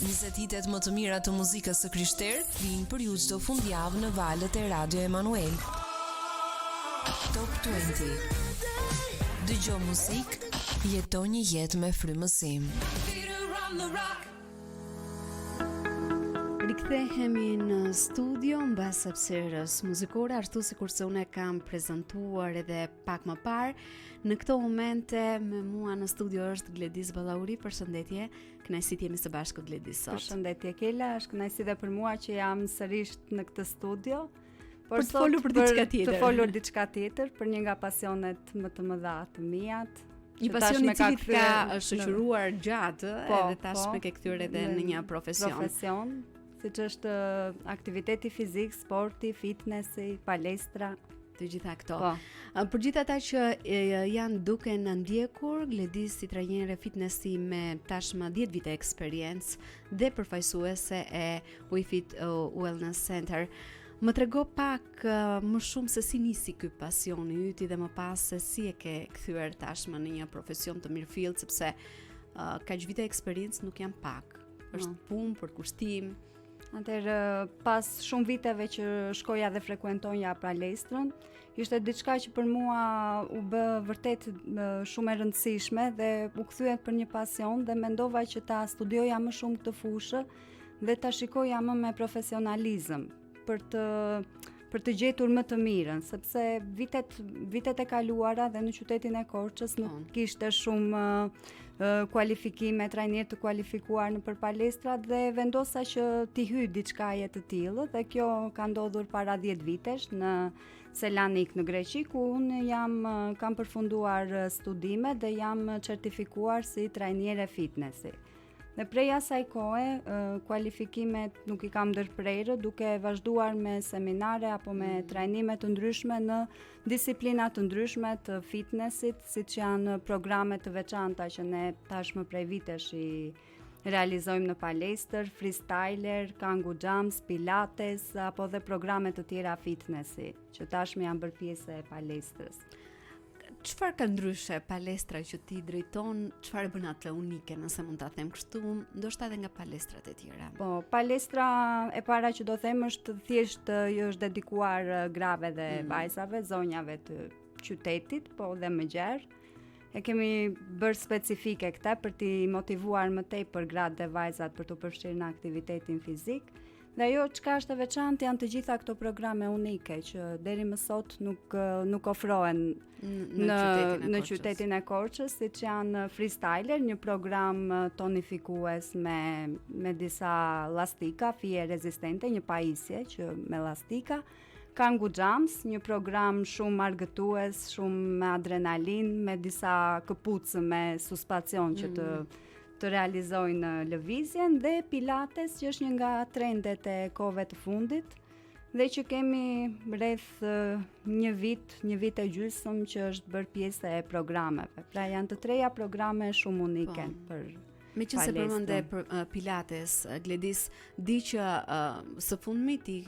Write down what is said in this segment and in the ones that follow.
20 hitet më të mira të muzikës së Krishterë vijnë për ju çdo fundjavë në valët e Radio Emanuel. Top 20. Dëgjo muzikë, jeto një jetë me frymësim. Rikthehemi në studio mbas hapësirës muzikore, ashtu sikurse unë kam prezantuar edhe pak më parë. Në këto momente me mua në studio është Gledis Ballauri. Përshëndetje, kënaqësi të jemi së bashku Gledis sot. Përshëndetje Kela, është kënaqësi edhe për mua që jam sërish në këtë studio. Për të folur për diçka tjetër. Të folur diçka tjetër për një nga pasionet më të mëdha të mia. Një pasion i cili ka shoqëruar gjatë, edhe tashmë ke kthyer edhe në një profesion. Siç është aktiviteti fizik, sporti, fitnessi, palestra, të gjitha këto. Për gjithë ata që janë duke në ndjekur, Gledis si trajnere fitnessi me tashmë 10 vite eksperiencë dhe përfaqësuese e WeFit Wellness Center. Më trego pak më shumë se si nisi ky pasioni yti dhe më pas se si e ke kthyer tashmë në një profesion të mirëfillt, sepse kaq vite eksperiencë nuk janë pak. Është punë për kushtim. Atëherë, pas shumë viteve që shkoja dhe frekuentonja palestrën, ishte diçka që për mua u bë vërtet shumë e rëndësishme dhe u kthye për një pasion dhe mendova që ta studioja më shumë këtë fushë dhe ta shikoja më me profesionalizëm për të gjetur më të mirën, sepse vitet e kaluara dhe në qytetin e Korçës nuk kishte shumë kualifikime, trajner të kualifikuar në për palestra dhe vendosa që t'i hyj diçkaje të tillë dhe kjo ka ndodhur para 10 vitesh në Selanik në Greqi, ku unë kam përfunduar studime dhe jam certifikuar si trajnere fitnessi. Dhe prej asaj kohe, kualifikimet nuk i kam ndërprerë, duke vazhduar me seminare apo me trajnime të ndryshme në disiplina të ndryshme të fitnessit, siç janë programe të veçanta që ne tashmë prej vitesh i realizojmë në palestër, freestyler, kangu jumps, pilates, apo dhe programe të tjera fitnessi, që tashmë janë bërë pjesë e palestrës. Çfarë ka ndryshe palestra që ti drejton, çfarë bën atë unike, nëse mund ta them kështu, ndoshta edhe nga palestrat e tjera? Po, palestra e para që do them është thjesht është dedikuar grave dhe vajzave, zonjave të qytetit, po dhe më gjerë. E kemi bërë specifike këta për t'i motivuar më tepër gratë dhe vajzat për të përfshirë në aktivitetin fizik. Dhe ajo çka është e veçantë janë të gjitha këto programe unike që deri më sot nuk ofrohen në qytetin e Korçës, siç janë freestyler, një program tonifikues me disa lastika, fije rezistente, një pajisje që me lastika. Kangu jumps, një program shumë argëtues, shumë me adrenalin, me disa këpucë me suspacion që të realizojnë lëvizjen, dhe pilates që është një nga trendet e kohëve të fundit dhe që kemi rreth një vit e gjysmë që është bërë pjesë e programeve. Pra janë të treja programe shumë unike për Meqense përmende për pilates, Gledis, di që së fundmiti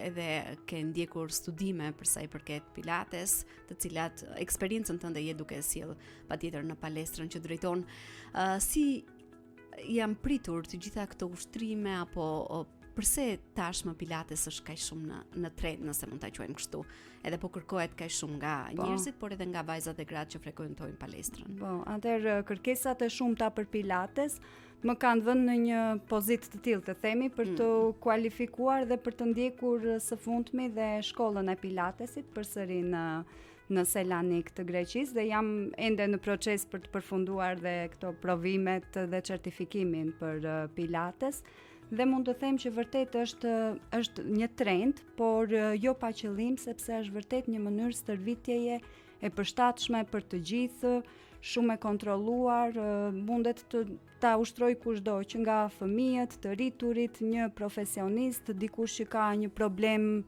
edhe ke ndjekur studime për sa i përket pilates, të cilat eksperiencën tënde je duke sjell patjetër në palestrën që drejton. Si janë pritur të gjitha këto ushtrime apo përse tashmë pilates është kaq shumë në trend, nëse mund ta quajmë kështu, edhe po kërkohet kaq shumë nga njerëzit, por edhe nga vajzat dhe gratë që frekuentojnë palestrën? Po, atëherë kërkesat e shumta për pilates më kanë vënë në një pozitë të tillë, të themi, për të kualifikuar dhe për të ndjekur së fundmi dhe shkollën e pilatesit përsëri në Selanik të Greqisë dhe jam ende në proces për të përfunduar dhe këto provimet dhe certifikimin për pilates. Dhe mund të them që vërtet është një trend, por jo pa qëllim, sepse është vërtet një mënyrë stërvitjeje e përshtatshme për të gjithë, shumë e kontrolluar, mundet ta ushtroj kushdo, që nga fëmijët, të rriturit, një profesionist, dikush që ka një problem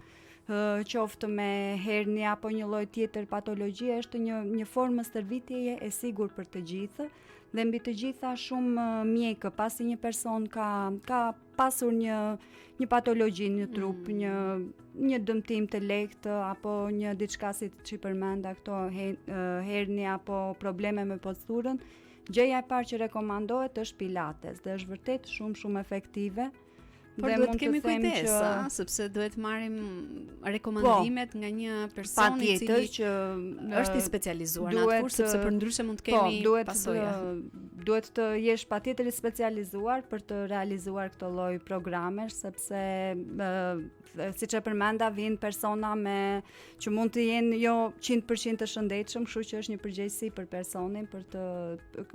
qoftë me hernia apo një lloj tjetër patologjie, është një formë stërvitjeje e sigurt për të gjithë dhe mbi të gjitha shumë mjekë, pasi një person ka pasur një patologji në trup, një dëmtim të lehtë apo një diçka si që përmenda këto hernia apo probleme me posturën, gjëja e parë që rekomandohet është Pilates dhe është vërtet shumë efektive. Por duhet të kemi kujdes, sepse duhet marrim rekomandimet nga një person i cili që është i specializuar në atë fushë, sepse përndryshe mund të kemi pasoja. Duhet të jesh patjetër i specializuar për të realizuar këtë lloj programesh, sepse siç e përmenda vijnë persona që mund të jenë jo 100% të shëndetshëm, kështu që është një përgjegjësi për personin për të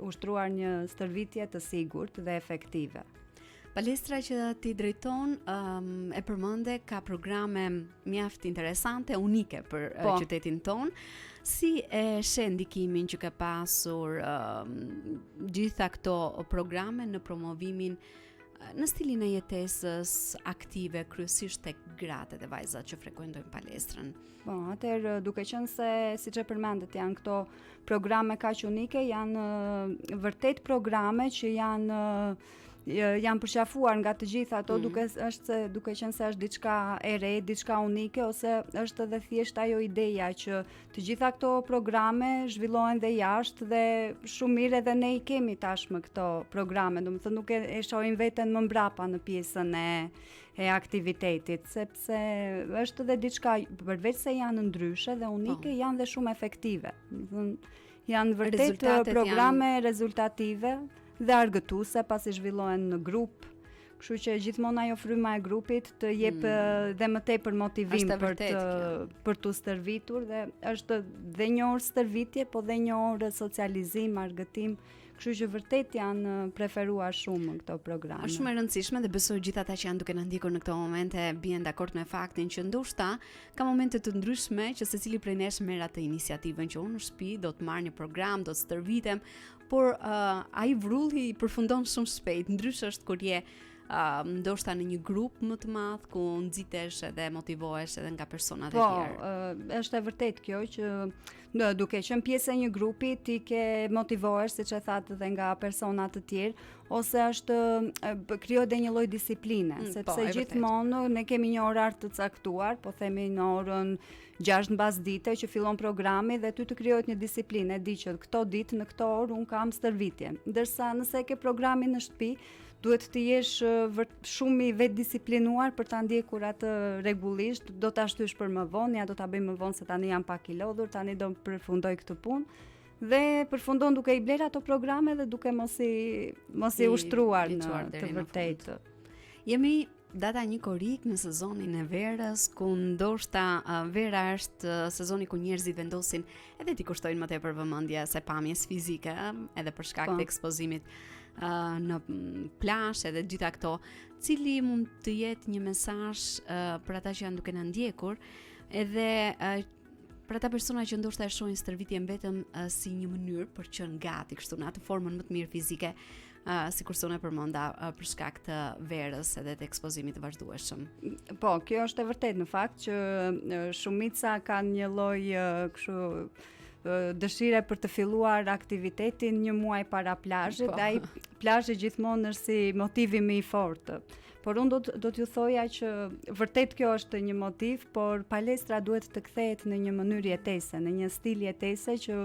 ushtruar një stërvitje të sigurt dhe efektive. Palestra që ti drejton e përmende ka programe mjaft interesante, unike për qytetin ton. Si e sheh ndikimin që ka pasur gjitha këto programe në promovimin në stilin e jetesës aktive, kryesisht tek gratë dhe vajzat që frekuentojnë palestrën? Atëherë duke qenë se siç e përmendet janë këto programe kaq unike, janë vërtet programe që janë përqafuar nga të gjitha ato duke qenë se është diçka e re, diçka unike, ose është edhe thjesht ajo ideja që të gjitha këto programe zhvillohen dhe jashtë dhe shumë mirë edhe ne i kemi tashmë këto programe, domethënë nuk e shohim veten më mbrapa në pjesën e aktivitetit, sepse është edhe diçka përveç se janë ndryshe dhe unike, janë dhe shumë efektive. Domethënë janë vërtet programe rezultative dhe argëtuese pasi zhvillohen në grup, kështu që gjithmonë ajo fryma e grupit të jep dhe më tepër motivim për të stërvitur dhe është dhe një orë stërvitje, po dhe një orë socializim, argëtim, kështu që vërtet janë preferuar shumë këto programe. Është shumë e rëndësishme dhe besoj gjithë ata që janë duke na ndjekur në këto momente bien dakord me faktin që ndoshta ka momente të ndryshme që secili prej nesh merr atë iniciativën që unë në shtëpi do të marr një program, do të stërvitem, por ai vrulli përfundon shumë shpejt. Ndryshe është kur je ndoshta në një grup më të madh ku nxitesh edhe motivohesh edhe nga personat e tjerë. Është e vërtet kjo që duke qenë pjesë e një grupi ti ke motivohesh, siç e thatë, edhe nga persona të tjerë, ose krijohet edhe një lloj disipline, sepse gjithmonë ne kemi një orar të caktuar, po themi në orën 6 mbasdite që fillon programi dhe ty të krijohet një disiplinë, e di që këto ditë në këto orë un kam stërvitje. Ndërsa nëse ke programin në shtëpi, duhet të jesh shumë i vetë disiplinuar për ta ndjekur atë rregullisht, do ta shtysh për më vonë, ja do ta bëj më vonë se tani jam pak i lodhur, tani do përfundoj këtë punë. Dhe përfundon duke i bler ato programe dhe duke mos i ushtruar në të vërtetë. Jemi data 1 korrik në sezonin e verës, ku ndoshta vera është sezoni ku njerëzit vendosin edhe t'i kushtojnë më tepër vëmendje se pamjes fizike, edhe për shkak të ekspozimit në plazh edhe gjitha këto, cili mund të jetë një mesazh për ata që janë duke na ndjekur, edhe për ata persona që ndoshta e shohin stërvitjen vetëm si një mënyrë për të qenë gati kështu në atë formën më të mirë fizike, sikur unë e përmenda për shkak të verës edhe të ekspozimit të vazhdueshëm. Po, kjo është e vërtetë në fakt që shumica kanë një lloj dëshire për të filluar aktivitetin një muaj para plazhit, dhe ai plazhi gjithmonë është si motivi më i fortë. Por unë do t'ju thoja që vërtet kjo është një motiv, por palestra duhet të kthehet në një mënyrë jetese, në një stil jetese që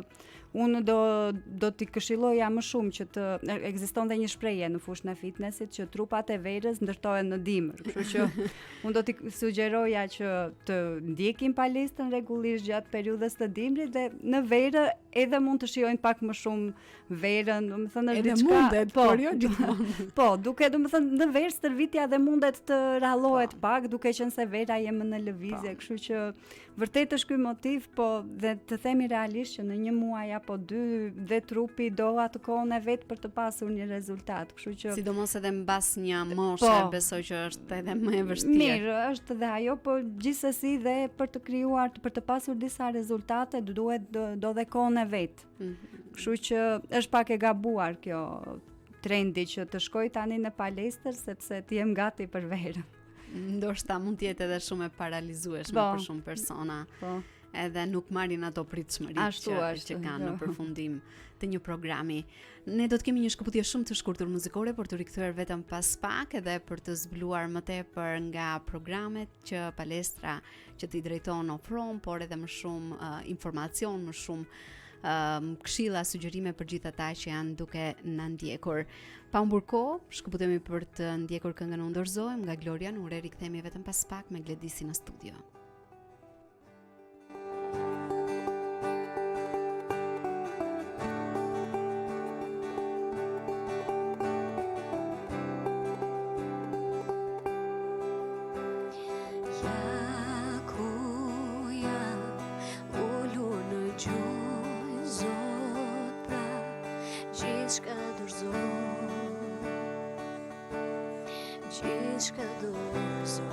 unë do t'i këshilloja më shumë që të ekziston dhe një shprehje në fushën e fitnessit që trupat e verës ndërtohen në dimër. Kështu që unë do t'i sugjeroja që të ndjekin palestrën rregullisht gjatë periudhës të dimrit dhe në verë edhe mund të shijojnë pak më shumë verën, domethënë është diçka. Mundet, por jo gjithmonë. Po, duke domethënë në verë stërvitja dhe mundet të rallohet pak, duke qenë se vera jemi në lëvizje, kështu që vërtet është ky motiv, po dhe të themi realisht që në një muaj apo 2 dhe trupi do atë kohën e vet për të pasur një rezultat, kështu që sidomos edhe mbas një moshe, besoj që është edhe më e vështirë. Mirë, është edhe ajo, po gjithsesi dhe për të krijuar, për të pasur disa rezultate duhet do dhe kohën e vet. Kështu që është pak e gabuar kjo trendi që të shkoj tani në palestër sepse të jem gati për verën. Ndoshta mund të jetë edhe shumë e paralizueshme për shumë persona. Edhe nuk marrin ato pritshmëritë që kanë në përfundim të një programi. Ne do të kemi një shkëputje shumë të shkurtër muzikore për të rikthyer vetëm pas pak edhe për të zbuluar më tepër nga programet që palestra që ti drejton ofron, por edhe më shumë informacion, më shumë këshilla, sugjerime për gjithë ata që janë duke na ndjekur. Pa humbur kohë, shkëputemi për të ndjekur këngën Unë dorëzohem nga Gloria Nure. Rikthehemi vetëm pas pak me Gledisin në studio. Gjithçka dorëzo,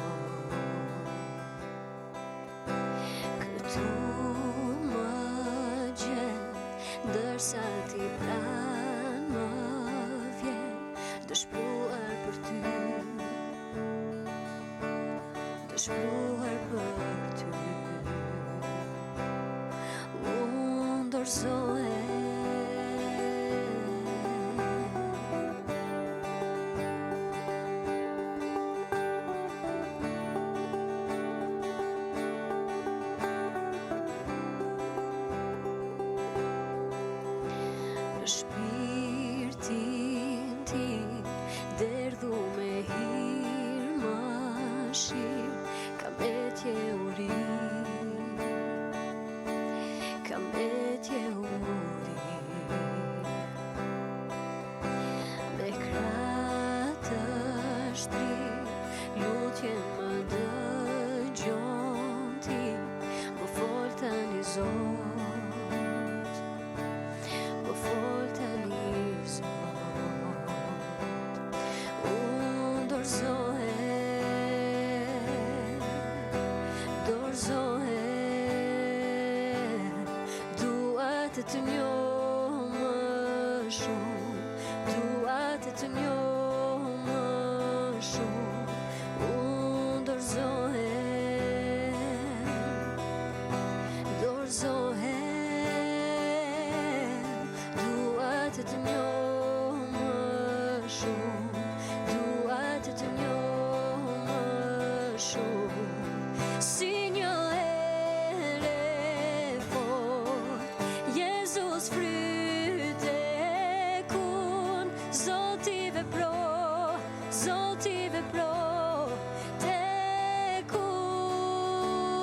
këtu më gjen, ndërsa ti pranë më vjen, dëshpruar për ty, dëshpruar për ty. Unë dorëzohem. Shpirtin ti derdhu me hir më shir, kam etje uri, kam etje uri, me krah të shtrir, lutjen më dëgjon ti, më fol tani Zot. Të njoh më shumë, dua të njoh më shumë. Unë dorëzohem, dua të njoh më shumë, dua të njoh më shumë. Si një fryte kun, Zoti vepro tek unë,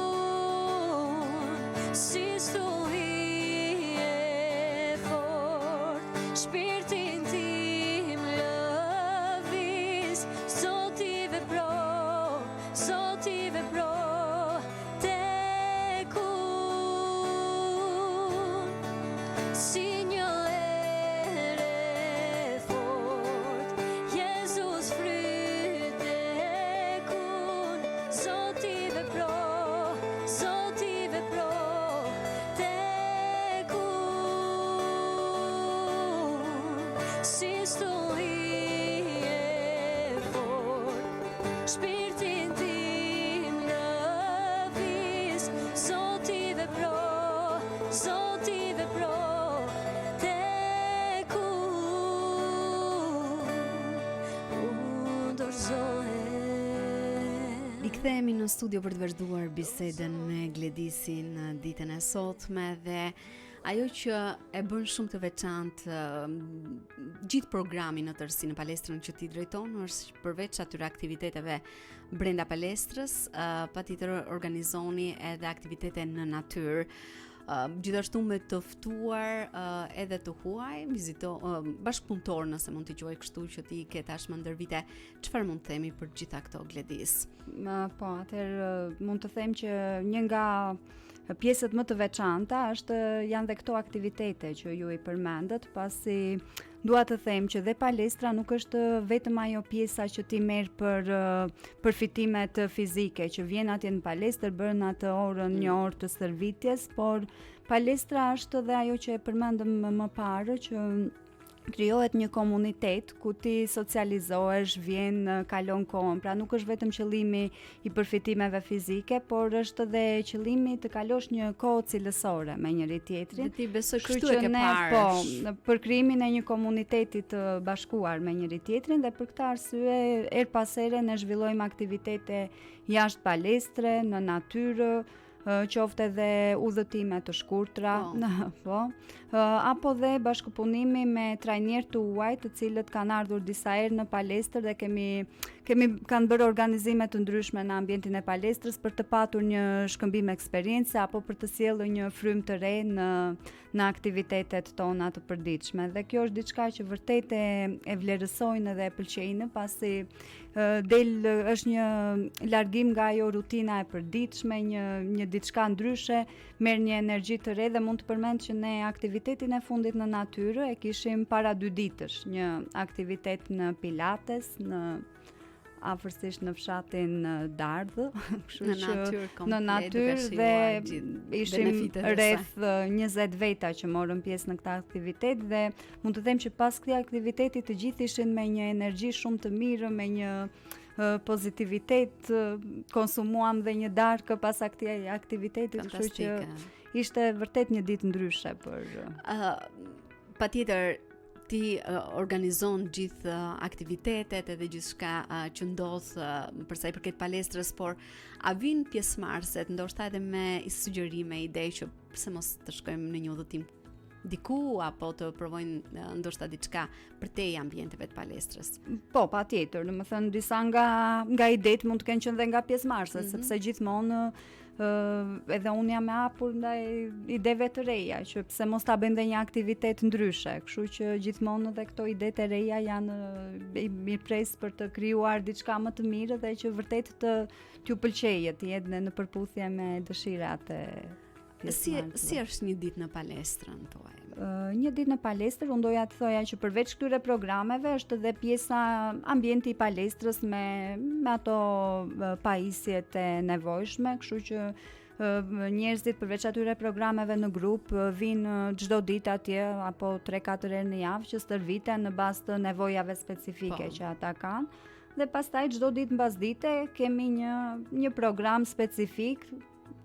si stuhi e fort, shpirtin tim lëviz, Zoti vepro tek unë, si një ere fort, Jezus fryte kun, Zoti vepro tek unë, si stuhi e fort, shpirtin tim lëviz, Zoti vepro tek unë, dorëzohem. Rikthehemi në studio për të vazhduar bisedën me Gledisin në ditën e sotme dhe ajo që e bën shumë të veçantë gjithë programin në tërësi në palestrën që ti drejton është përveç atyre aktiviteteve brenda palestrës, patjetër organizoni edhe aktivitete në natyrë. Gjithashtu me të ftuar edhe të huaj, bashkëpunëtor nëse mund t'i quaj kështu që ti ke tashmë ndër vite, çfarë mund të themi për gjitha këto, Gledis? Po, atëherë mund të them që një nga pjesët më të veçanta janë dhe këto aktivitete që ju i përmendët, pasi dua të them që dhe palestra nuk është vetëm ajo pjesa që ti merr për përfitimet fizike, që vjen atje në palestër, bën atë orën, një orë të stërvitjes, por palestra është dhe ajo që e përmendëm më parë, që krijohet një komunitet ku ti socializohesh, vjen, kalon kohën. Pra nuk është vetëm qëllimi i përfitimeve fizike, por është edhe qëllimi të kalosh një kohë cilësore me njëri tjetrin. Dhe ti besoj kështu që e ke parë. Po, për krijimin e një komuniteti të bashkuar me njëri tjetrin dhe për këtë arsye her pas here ne zhvillojmë aktivitete jashtë palestre, në natyrë, qoftë edhe udhëtime të shkurtra, po, apo dhe bashkëpunimi me trajnerë të huaj, të cilët kanë ardhur disa herë në palestër dhe kanë bërë organizime të ndryshme në ambientin e palestrës për të patur një shkëmbim eksperience apo për të sjellur një frymë të re në aktivitetet tona të përditshme. Dhe kjo është diçka që vërtet e vlerësojnë dhe e pëlqejnë, pasi është një largim nga ajo rutina e përditshme, një diçka ndryshe, merr një energji të re dhe mund të përmend që ne aktivitetin e fundit në natyrë e kishim para 2 ditësh, një aktivitet në Pilates, afërsisht në fshatin Dardhë, në natyrë dhe ishim rreth 20 veta që morën pjesë në këtë aktivitet dhe mund të them që pas këtij aktiviteti të gjithë ishin me një energji shumë të mirë, me një pozitivitet, konsumuam dhe një darkë pas këtij aktiviteti, kështu që ishte vërtet një ditë ndryshe patjetër ti organizon gjithë aktivitetet edhe gjithçka që ndodh për sa i përket palestrës, por a vijnë pjesëmarrëset ndoshta edhe me sugjerime, ide që pse mos të shkojmë në një udhëtim diku apo të provojnë ndoshta diçka për te ambienteve të palestrës? Po, patjetër, domethënë disa nga idetë mund të kenë qenë dhe nga pjesëmarrësit, sepse gjithmonë edhe unë jam e hapur ndaj ideve të reja, që pse mos ta bëjmë dhe një aktivitet ndryshe, kështu që gjithmonë edhe këto ide të reja janë i pres për të krijuar diçka më të mirë dhe që vërtet t'ju pëlqejë, të jetë në përputhje me dëshirat e pjesëmarrësve. Si është një ditë në palestrën tuaj? Një ditë në palestër, unë doja të thoja që përveç këtyre programeve është edhe pjesa ambienti i palestrës me ato pajisjet e nevojshme, kështu që njerëzit përveç atyre programeve në grup vinë çdo ditë atje apo 3-4 herë në javë që stërviten në bazë të nevojave specifike që ata kanë. Dhe pastaj çdo ditë mbas dite kemi një program specifik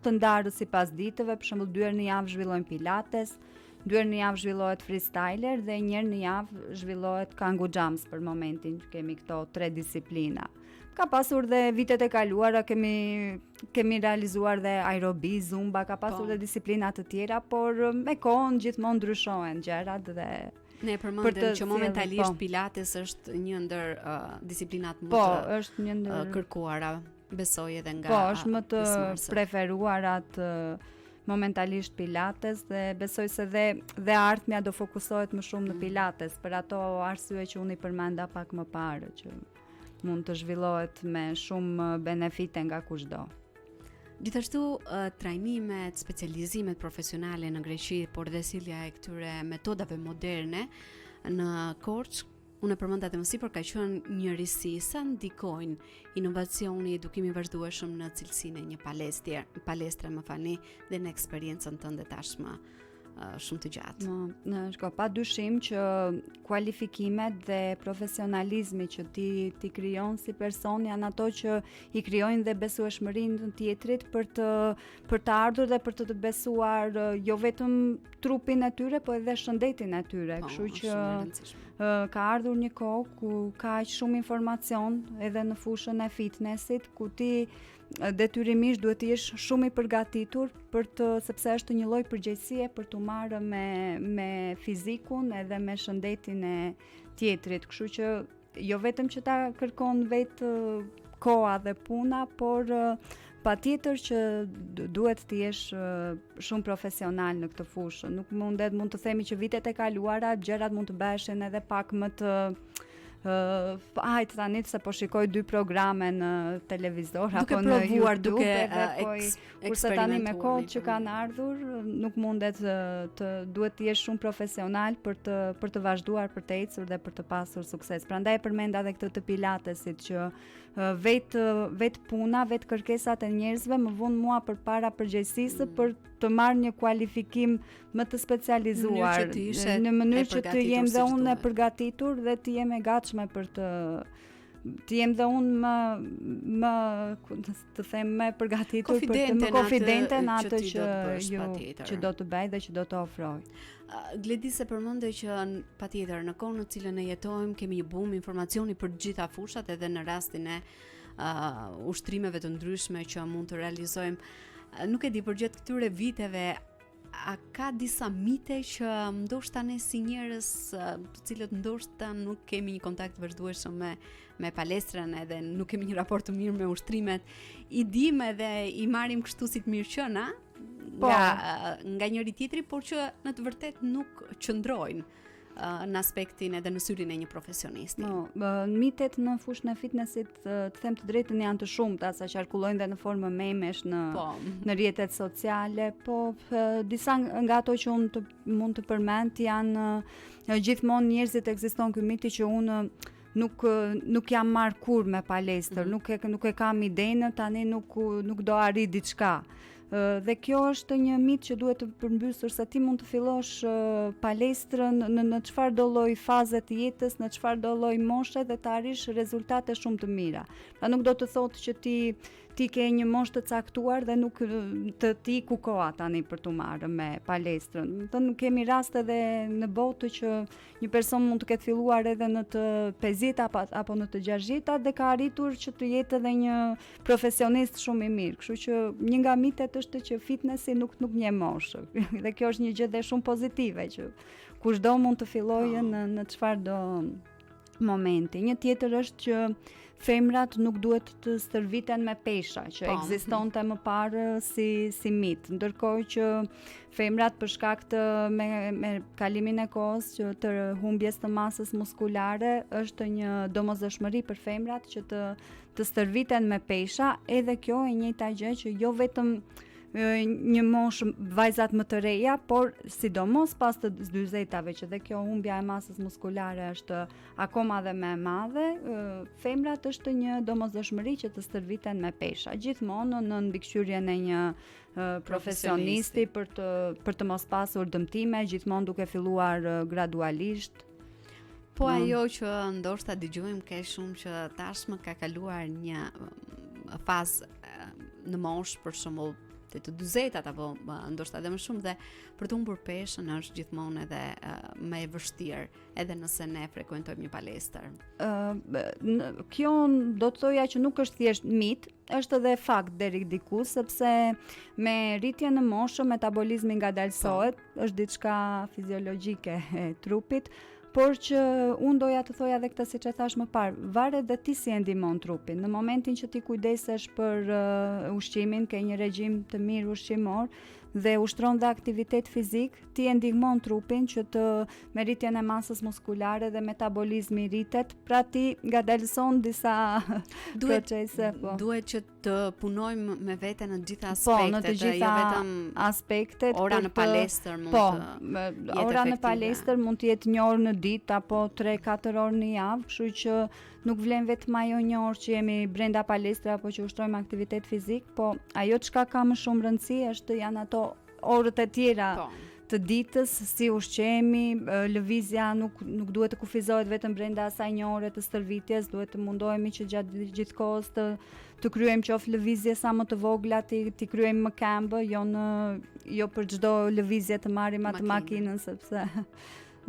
të ndarë sipas ditëve, për shembull 2 herë në javë zhvillojmë pilates, 2 herë në javë zhvillohet freestyler dhe 1 herë në javë zhvillohet kangu jams për momentin, kemi këto 3 disiplina. Ka pasur dhe vitet e kaluara kemi realizuar dhe aerobi, zumba, ka pasur dhe disiplina të tjera, por me kohën gjithmonë ndryshohen gjërat dhe ne përmendem që momentalisht pilates është një ndër disiplinat më është një ndër kërkuara, besoj edhe nga është më të preferuarat momentalisht pilates dhe besoj se dhe ardhmja do fokusohet më shumë në pilates për ato arsye që unë i përmenda pak më parë, që mund të zhvillohet me shumë benefite nga kushdo. Gjithashtu trajnimet, specializimet profesionale në Greqi, por dhe sjellja e këtyre metodave moderne në Korçë, unë e përmenda më sipër ka qenë një risi sa ndikojnë inovacioni, edukimi i vazhdueshëm në cilësinë e një palestre, dhe në eksperiencën tënde tashmë shumë të gjatë. Pa dyshim që kualifikimet dhe profesionalizmi që ti krijon si person janë ato që i krijojnë dhe besueshmërinë të tjetrit për të ardhur dhe për të besuar jo vetëm trupin e tyre, po edhe shëndetin e tyre. Kështu që ka ardhur një kohë ku ka aq shumë informacion edhe në fushën e fitnessit, ku ti detyrimisht duhet të jesh shumë i përgatitur sepse është një lloj përgjegjësie për të marrë me fizikun edhe me shëndetin e tjetrit. Kështu që jo vetëm që ta kërkon vetë koha dhe puna, por patjetër që duhet të jesh shumë profesional në këtë fushë. Nuk mund të themi që vitet e kaluara gjërat mund të bëheshin edhe pak më të tani se po shikoj 2 programe në televizor apo në YouTube, kurse tani me kohët që kanë ardhur nuk mundet duhet të jesh shumë profesional për të vazhduar, për të ecur dhe për të pasur sukses. Prandaj e përmenda edhe këtë të pilatesit që vetë puna, vetë kërkesat e njerëzve më vun mua përpara përgjegjësisë për të marrë një kualifikim më të specializuar, në mënyrë që të jem dhe unë e përgatitur dhe të jem e gatshme për të jem dhe unë më të them më përgatitur për të më konfidente në atë që do të bëj dhe që do të ofroj. Gledis e përmendë që patjetër në kohën në cilën ne jetojmë kemi një bum informacioni për të gjitha fushat edhe në rastin e ushtrimeve të ndryshme që mund të realizojmë. nuk e di për gjatë këtyre viteve a ka disa mite që ndoshta ne si njerëz të cilët ndoshta nuk kemi një kontakt vazhdueshëm me palestrën edhe nuk kemi një raport të mirë me ushtrimet, i dim edhe i marrim kështu si të mirëqëna nga njëri tjetri, por që në të vërtet nuk qëndrojnë në aspektin edhe në syrin e një profesionisti. Mitet në fushën e fitnessit, të them të drejtën, janë të shumta, sa qarkullojnë dhe në formë memesh në rrjetet sociale, po disa nga ato që unë mund të përmend janë gjithmonë njerëzit ekziston ky miti që unë nuk jam marr kur me palestër, nuk e kam idenë, tani nuk do arrit diçka. Dhe kjo është një mit që duhet të përmbysur, se ti mund të fillosh palestrën në çfarë do lloj faze të jetës, në çfarë do lloj moshe dhe të arrish rezultate shumë të mira. Pra nuk do të thotë që ti ke një moshë të caktuar dhe nuk të ti ku koha tani për të marrë me palestrën. Do të kemi raste edhe në botë që një person mund të ketë filluar edhe në të 50 apo në të 60 dhe ka arritur që të jetë edhe një profesionist shumë i mirë. Kështu që një nga mitet është që fitnessi nuk njeh moshë. Dhe kjo është një gjë dhe shumë pozitive që kushdo mund të fillojë në çfarë do momenti. Një tjetër është që femrat nuk duhet të stërviten me pesha, që ekzistonte më parë si mit, ndërkohë që femrat për shkak të me kalimin e kohës që të humbjes të masës muskulare është një domosdoshmëri për femrat që të stërviten me pesha, edhe kjo e njëjta gjë që jo vetëm një moshë vajzat më të reja, por sidomos pas të 40-tave që dhe kjo humbja e masës muskulare është akoma dhe më e madhe, femrat është një domosdoshmëri që të stërviten me pesha, gjithmonë në mbikëqyrjen e një profesionisti për të mos pasur dëmtime, gjithmonë duke filluar gradualisht. Po ajo që ndoshta dëgjojmë ke shumë që tashmë ka kaluar një fazë në moshë, për shembull të 40-at apo ndoshta edhe më shumë, dhe për të humbur peshën është gjithmonë edhe më e vështirë, edhe nëse ne frekuentojmë një palestër. Kjo do të thoja që nuk është thjesht mit, është edhe fakt deri diku, sepse me rritjen në moshë metabolizmi ngadalësohet, është diçka fiziologjike e trupit, por që unë doja të thoja edhe këtë, siç e thash më parë, varet dhe ti si e ndihmon trupin. Në momentin që ti kujdesesh për ushqimin, ke një regjim të mirë ushqimor dhe ushtron dhe aktivitet fizik, ti e ndihmon trupin që të me rritjen e masës muskulare dhe metabolizmi rritet, pra ti ngadalëson disa procese. Duhet që të punojmë me veten në të gjitha aspektet, në të gjitha jo vetëm aspektet. Ora në palestër mund të jetë ora në efektive. palestër mund të jetë 1 orë në ditë apo 3-4 orë në javë, kështu që nuk vlen vetëm ajo 1 orë që jemi brenda palestra apo që ushtrojmë aktivitet fizik, po ajo çka ka më shumë rëndësi janë ato orët e tjera të ditës, si ushqemi, lëvizja nuk duhet të kufizohet vetëm brenda asaj 1 ore të stërvitjes, duhet të mundohemi që gjatë gjithë kohës të kryejmë qoftë lëvizje sa më të vogla, ti kryejmë më këmbë, jo për çdo lëvizje të marrim atë makinën, sepse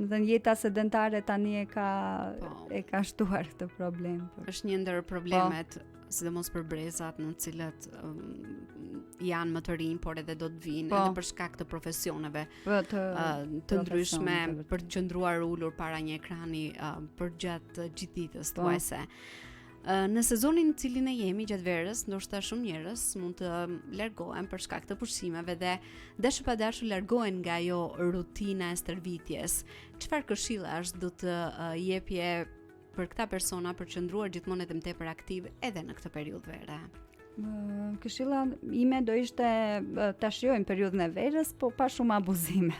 në jeta sedentare tani e ka shtuar këtë problem. Është një ndër problemet, sidomos për brezat në cilët janë më të rinj, por edhe do të vinë edhe për shkak të profesioneve të ndryshme, për të qëndruar ulur para një ekrani për gjatë gjithë ditës thuajse. Në sezonin në cilin e jemi gjatë verës, ndoshta shumë njerëz mund të largohen për shkak të pushimeve dhe dashur pa dashur largohen nga ajo rutina e stërvitjes. Çfarë këshillash do të jepje për këta persona për të qëndruar gjithmonë edhe më tepër aktiv edhe në këtë periudhë vere? Këshilla ime do ishte ta shijojmë periudhën e verës, po pa shumë abuzime.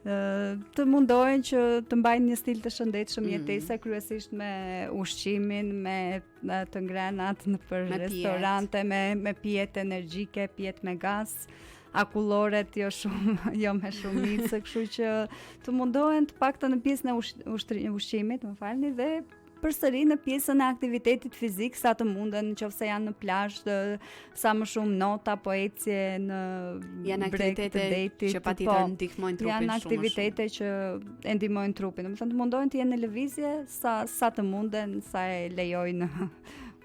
Të mundohen që të mbajnë një stil të shëndetshëm jetese, kryesisht me ushqimin, me të ngrenat nëpër restorante, me pijet energjike, pijet me gaz, akulloret jo me shumicë, kështu që të mundohen të paktën në pjesën e ushqimit, më falni, dhe përsëri në pjesën e aktivitetit fizik sa të munden, nëse janë në plazh, sa më shumë nota apo ecje në breg të detit, që patjetër ndihmojnë trupin shumë. Janë aktivitete që e ndihmojnë trupin. Domethënë të mundohen të jenë në lëvizje sa të munden, sa e lejojnë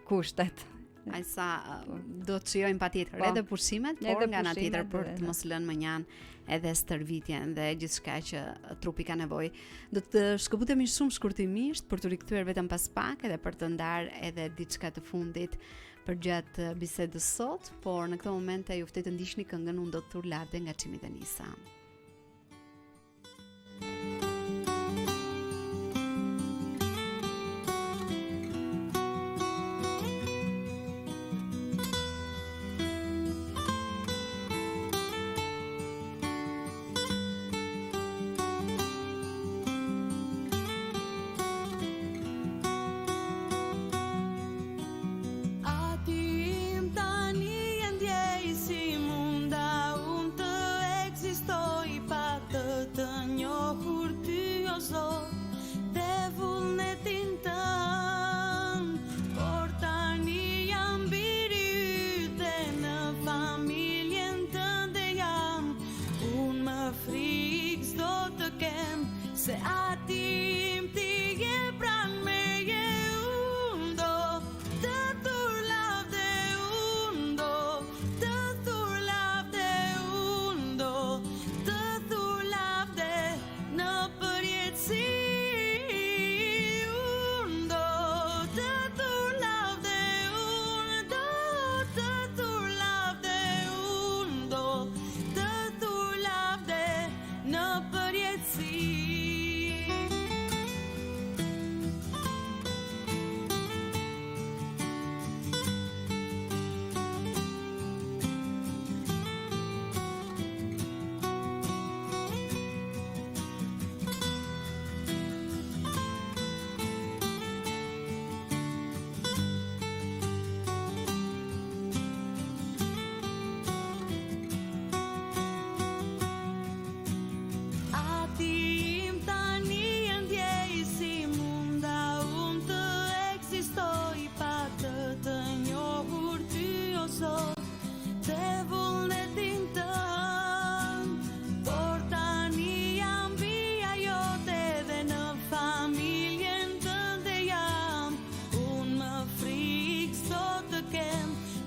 kushtet. Ai sa do të shijojmë patjetër edhe pushimet, por nga ana tjetër për të mos lënë mënjan edhe stërvitjen dhe gjithçka që trupi ka nevojë. Do të shkëputemi shumë shkurtimisht për të rikthyer vetëm pas pak edhe për të ndarë edhe diçka të fundit për gjatë bisedës sot, por në këtë moment ju ftoj të ndiqni këngën Unë do të turlavde nga Çimi Denisa. Se atim ti je pranë meje, unë do të turlavde, unë do të turlavde, unë do të turlavde në përjetësi, unë do të turlavde, unë do të turlavde, unë do të turlavde në përjetësi.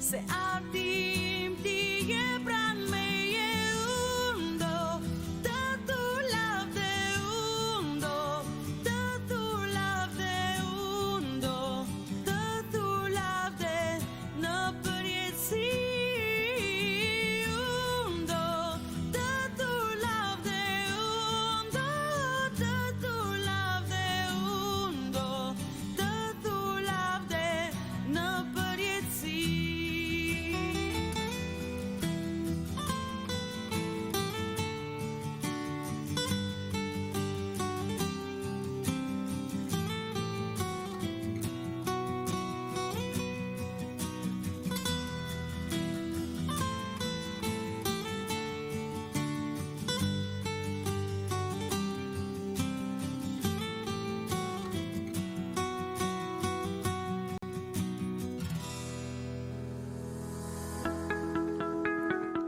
Se atim ti je pranë meje, unë do të turlavde, unë do të turlavde, unë do të turlavde në përjetësi, unë do të turlavde, unë do të turlavde, unë do të turlavde në përjetësi.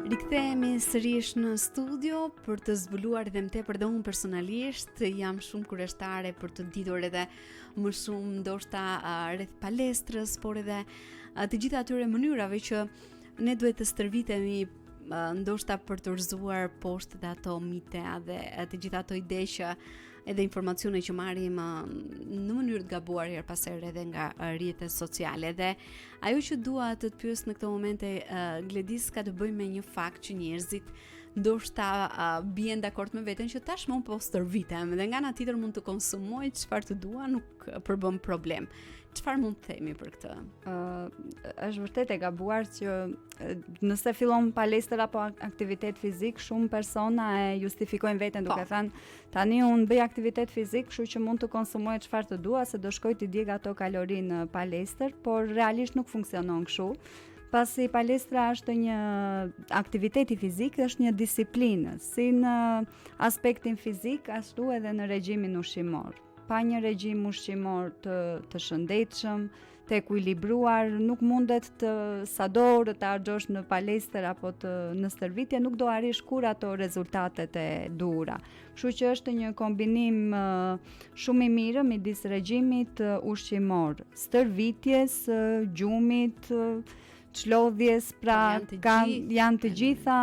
Rikthehemi sërish në studio për të zbuluar edhe më tepër dhe unë personalisht jam shumë kurioztare për të ditur edhe më shumë ndoshta rreth palestrës, por edhe të gjitha atyre mënyrave që ne duhet të stërvitemi ndoshta për të rrëzuar poshtë dhe ato mite dhe të gjitha ato ide që edhe informacione që marrim në mënyrë të gabuar her pas here edhe nga rrjetet sociale. Dhe ajo që dua të të pyes në këtë moment Gledis ka të bëjë me një fakt që njerëzit ndoshta bien dakord me veten që tashmë po stërvitem dhe nga ana tjetër mund të konsumoj çfarë të dua, nuk përbën problem. Çfarë mund të themi për këtë? Është vërtet e gabuar që nëse fillon palestër apo aktivitet fizik, shumë persona e justifikojnë veten duke thënë tani unë bëj aktivitet fizik, kështu që mund të konsumoj çfarë të dua, se do shkoj të djeg ato kalori në palestër, por realisht nuk funksionon kështu. Pasi palestra është një aktiviteti fizik, është një disiplinë, si në aspektin fizik, ashtu edhe në regjimin ushqimor. pa një regjim ushqimor të shëndetshëm, të ekuilibruar, nuk mundet të sado orë të harxhosh në palestër apo në stërvitje, nuk do arrish kur ato rezultatet e duhura. Kështu që është një kombinim shumë i mirë midis regjimit ushqimor, stërvitjes, gjumit, çlodhjes, pra janë të gjitha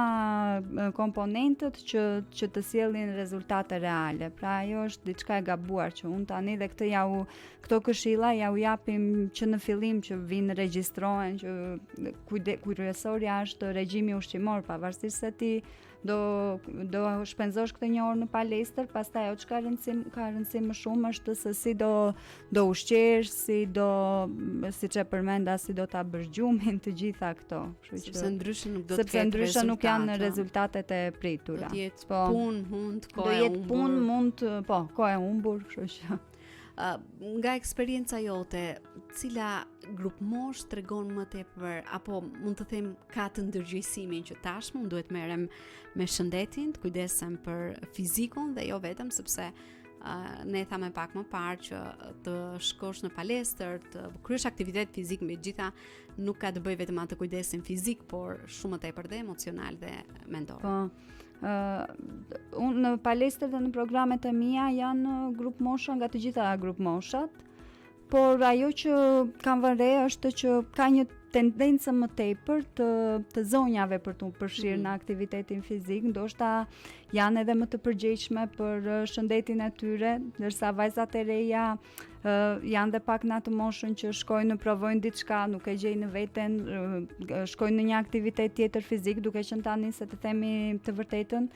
komponentët që të sjellin rezultate reale. Pra ajo është diçka e gabuar që unë tani dhe këto këshilla ja u japim që në fillim që vinë regjistrohen që kuriosoria është regjimi ushqimor, pavarësisht se ti do shpenzosh këtë një orë në palestër, pastaj ajo çka ka rëndësi më shumë është se si do ushqesh, siç e përmenda, si do ta bësh gjumin, të gjitha këto. Sepse ndryshe nuk janë rezultatet e pritura. Do jetë punë, mund, kohë e humbur, kështu që nga eksperienca jote, cila grup mosh tregon më tepër apo mund të them ka të ndërgjegjësimin që tashmë unë duhet merrem me shëndetin, të kujdesem për fizikun dhe jo vetëm sepse ne thamë pak më parë që të shkosh në palestër, të kryesh aktivitet fizik me gjitha nuk ka të bëjë vetëm atë kujdesin fizik, por shumë më tepër dhe emocional dhe mendor. Unë në palestër dhe në programet e mia janë grup mosha nga të gjitha grup moshat, por ajo që kam vënë re është që ka një tendencë më tepër të zonjave për të përfshirë në aktivitetin fizik, ndoshta janë edhe më të përgjegjshme për shëndetin e tyre, ndërsa vajzat e reja janë dhe pak në atë moshën që shkojnë provojnë diçka, nuk e gjejnë veten, shkojnë në një aktivitet tjetër fizik, duke qenë tani se të themi të vërtetën,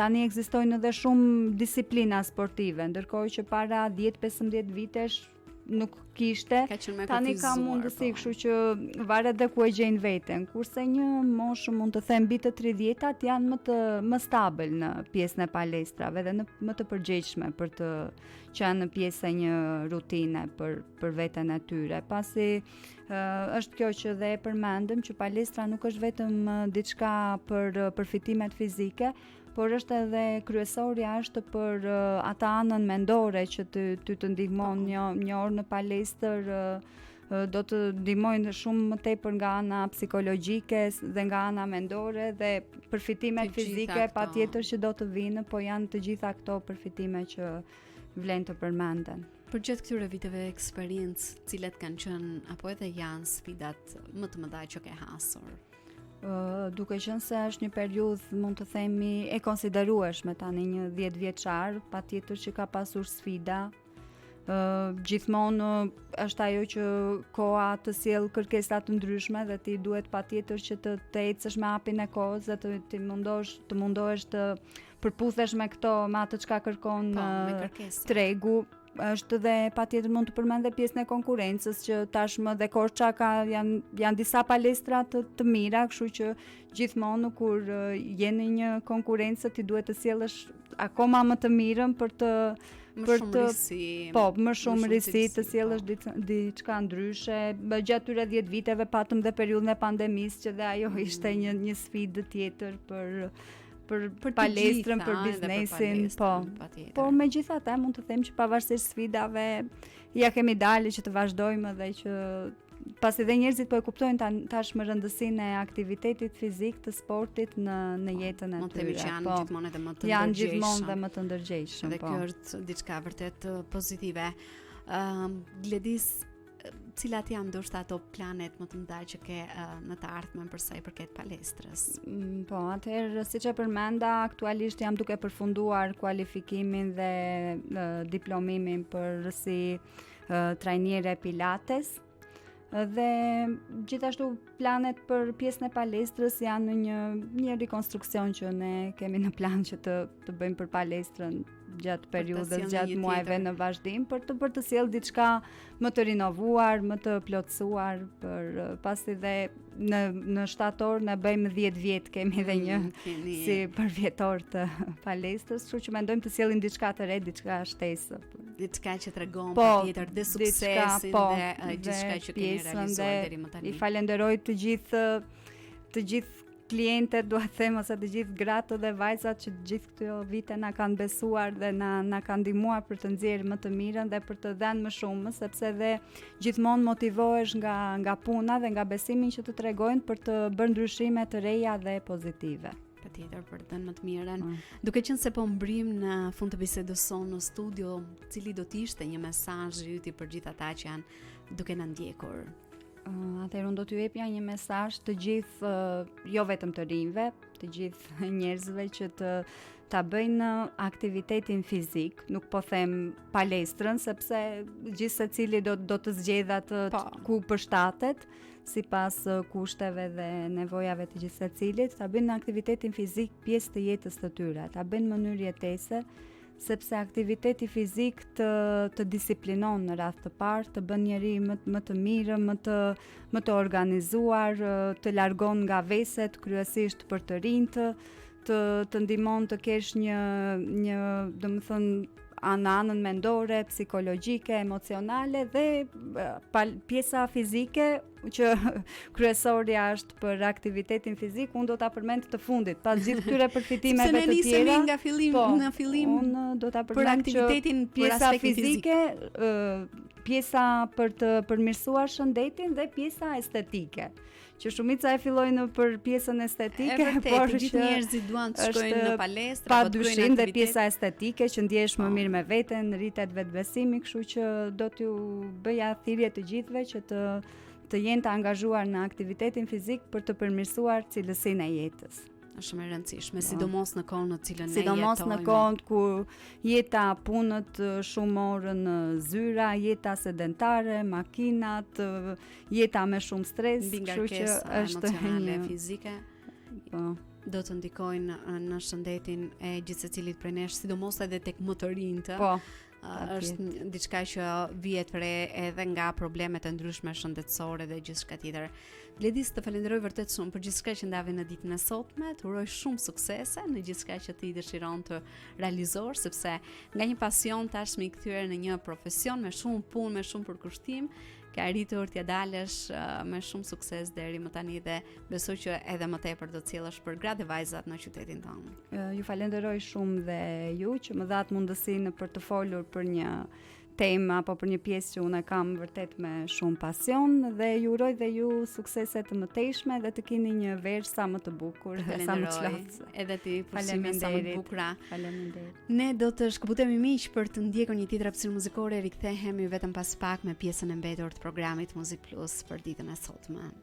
tani ekzistojnë edhe shumë disiplina sportive, ndërkohë që para 10-15 vitesh nuk kishte, tani ka mundësi, kështu që varet dhe ku e gjejnë veten. Kurse një moshë mund të them mbi të 30-at janë më stabil në pjesën e palestrave dhe më të përgjegjshme për të qenë në pjesë e një rutine për veten e tyre. Pasi është kjo që dhe e përmendëm që palestra nuk është vetëm diçka për përfitimet fizike, por është edhe kryesorja është për ata anën mendore që të ndihmon një orë në palestër, do të ndihmojnë shumë më tepër nga ana psikologjike dhe nga ana mendore dhe përfitimet fizike patjetër që do të vinë, po janë të gjitha këto përfitime që vlen të përmenden. Për gjatë këtyre viteve eksperiencë, cilat kanë qenë apo edhe janë sfidat më të mëdha që ke hasur? Duke qenë se është një periudhë mund të themi e konsiderueshme tani një 10 vjeçar, patjetër që ka pasur sfida. Gjithmonë është ajo që koha të sjell kërkesa të ndryshme dhe ti duhet patjetër që të ecësh me hapin e kohës dhe të mundohesh të përputhesh me atë çka kërkon tregu. Është dhe patjetër mund të përmend dhe pjesën e konkurrencës që tashmë dhe Korçaka janë disa palestra të mira, kështu që gjithmonë kur je në një konkurrencë ti duhet të sjellësh akoma më të mirën për të më shumë risi të sjellësh diçka ndryshe. Gjatë këtyre 10 viteve patëm dhe periudhën e pandemisë që dhe ajo ishte një sfidë tjetër për palestrën, për biznesin, por megjithatë mund të them që pavarësisht sfidave ja kemi dalë që të vazhdojmë dhe që pasi dhe njerëzit po e kuptojnë tashmë rëndësinë e aktivitetit fizik, të sportit në jetën e tyre. Janë gjithmonë dhe më të ndërgjegjshëm. Dhe kjo është diçka vërtet pozitive. Gledis, cilat janë ndoshta ato planet më të mëdha që ke në të ardhmen për sa i përket palestrës? Atëherë siç e përmenda, aktualisht jam duke përfunduar kualifikimin dhe diplomimin për si trajnere pilates. Dhe gjithashtu planet për pjesën e palestrës janë një rikonstruksion që ne kemi në plan që të bëjmë për palestrën gjatë periudhës, gjatë muajve në vazhdim për të sjellë diçka më të rinovuar, më të plotësuar, pasi dhe në shtator ne bëjmë 10 vjet, kemi edhe një si përvjetor të palestrës, kështu që mendojmë të sjellim diçka të re, diçka shtesë. Diçka që tregon patjetër dhe suksesin dhe diçka që keni realizuar deri më tani. I falenderoj të gjithë klientët, dua të them ose të gjithë gratë dhe vajzat që gjithë këto vite na kanë besuar dhe na kanë ndihmuar për të nxjerrë më të mirën dhe për të dhënë më shumë, sepse dhe gjithmonë motivohesh nga puna dhe nga besimi që të tregojnë për të bërë ndryshime të reja dhe pozitive. Patjetër, për të dhënë më të mirën. Duke qenë se po mbrim në fund të bisedës sonë në studio, cili do të ishte një mesazh i yti për gjithë ata që janë duke na ndjekur? Atëherë unë do t'ju jepja një mesazh të gjithë, jo vetëm të rinjve, të gjithë njerëzve që ta bëjnë aktivitetin fizik, nuk po them palestrën, sepse gjithë secili do të zgjedhë atë ku përshtatet, sipas kushteve dhe nevojave të gjithë secilit, ta bëjnë aktivitetin fizik pjesë të jetës të tyre, ta bëjnë mënyrë jetese, sepse aktiviteti fizik të disiplinon në radhë të parë, të bën njeri më të mirë, më të organizuar, të largon nga veset, kryesisht për të rinjtë, të ndihmon të kesh një domethënë anën mendore, psikologjike, emocionale dhe pjesa fizike që kryesorja është për aktivitetin fizik, unë do ta përmend të fundit, pas gjithë këtyre përfitimeve të tjera. Nga fillim unë do ta për përmend aktivitetin që pjesa fizike, pjesa për të përmirësuar shëndetin dhe pjesa estetike. Që shumica e fillojnë për pjesën estetike, por gjithë njerëzit duan të shkojnë në palestra, pa dyshim dhe pjesa estetike që ndjehesh më mirë me veten, rritet vetbesimi, kështu që do t'ju bëja thirrje të gjithëve që të jenë të angazhuar në aktivitetin fizik për të përmirësuar cilësinë e jetës. Është shumë e rëndësishme, sidomos në kohën në cilën ne jetojmë. Sidomos në kohën ku jeta punët shumë orë në zyra, jeta sedentare, makinat, jeta me shumë stres, kështu që është emocionale, fizike. Do të ndikojnë në shëndetin e gjithë secilit prej nesh, sidomos edhe tek më të rinjtë. Është diçka që vihet re edhe nga problemet e ndryshme shëndetësore dhe gjithçka tjetër. Gledis, të falenderoj vërtet shumë për gjithçka që ndave në ditën e sotme, të uroj shumë suksese në gjithçka që ti dëshiron të realizosh, sepse nga një pasion tashmë i kthyer në një profesion me shumë punë, me shumë përkushtim, ke arritur t'ja dalësh me shumë sukses deri më tani dhe besoj që edhe më tepër do të cilësh për gratë dhe vajzat në qytetin tonë. Ju falenderoj shumë dhe ju që më dhat mundësinë për të folur për një temë apo për një pjesë që unë kam vërtet me shumë pasion dhe ju uroj dhe ju suksese të mëtejshme dhe të keni një verë sa më të bukur dhe sa më të lotës. Edhe ti pushime sa më të bukura. Faleminderit. Ne do të shkëputemi miq për të ndjekur një tjetër hapësirë muzikore, rikthehemi vetëm pas pak me pjesën e mbetur të programit Muzik Plus për ditën e sotme.